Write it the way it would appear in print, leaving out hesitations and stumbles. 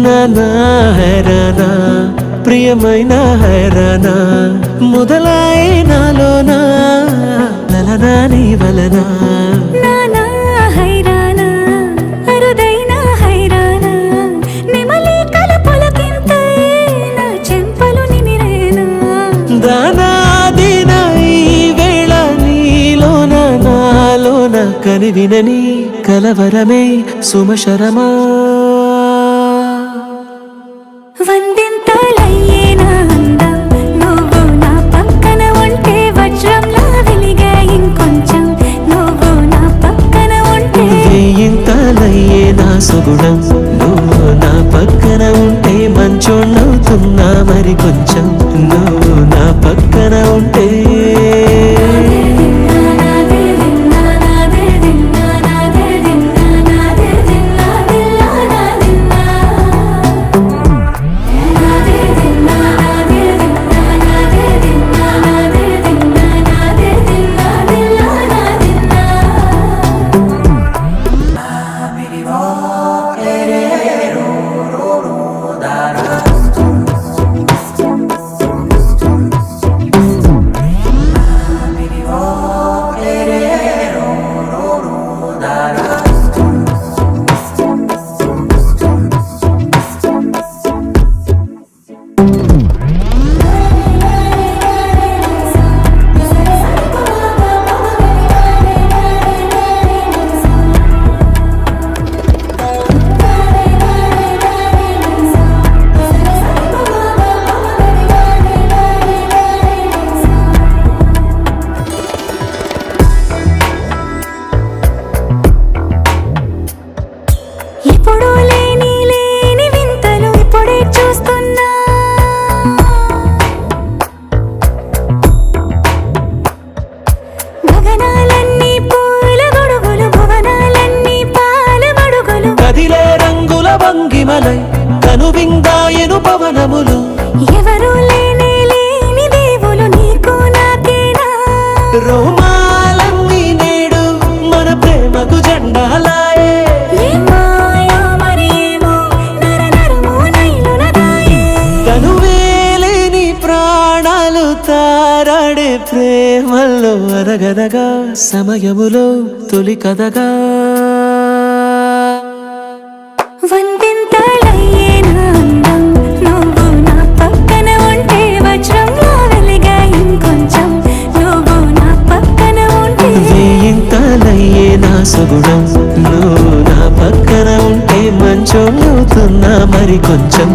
నానా హైరానా ప్రియమైన హైరానా మొదలాయి నాలోనా లలనా నీ వలనా నానా హైరానా అరుదైన హైరానా నెమలి కలపలకింతై నా చెంపలు నిమిరేనా దానాదిన ఈ వేళ నీలోన నాలోన కనివినని కలవరమే సుమశరమా వందింతలయ్యేనా అందం నువ్వు నా పక్కన ఉంటే వజ్రంలా వెలిగే ఇంకొంచెం నువ్వు నా పక్కన ఉంటే వేయింతలయ్యే నా సుగుణం నువ్వు నా పక్కన ఉంటే మంచోళ్ళవుతున్నా మరి కొంచెం నువ్వు నా పక్కన ఉంటే ఎప్పుడూ లేని వింతలు ఇప్పుడే చూస్తున్నా గగనాలన్నీ పూల గొడుగులు భువనాలన్నీ పాల మడుగులు కదిలే రంగుల వంగిమలై కనువిందాయను పవనములు ఎవరూ లేని దేవులు నీకు నాకేనా రోమాలన్నీ నేడు మన ప్రేమకు జెండాలాయే కనువేలేని ప్రాణాలు తారాడే ప్రేమల్లో అరగదగా సమయములో తొలి కథగా వందింతలయ్యేనా అందం నువ్వు నా పక్కన ఉంటే వజ్రంలా వెలిగే ఇంకొంచెం నువ్వు నా పక్కన ఉంటే వేయింతలయ్యే నా సుగుణం నువ్వు నా పక్కన ఉంటే మంచోళ్ళవుతున్నా మరి కొంచెం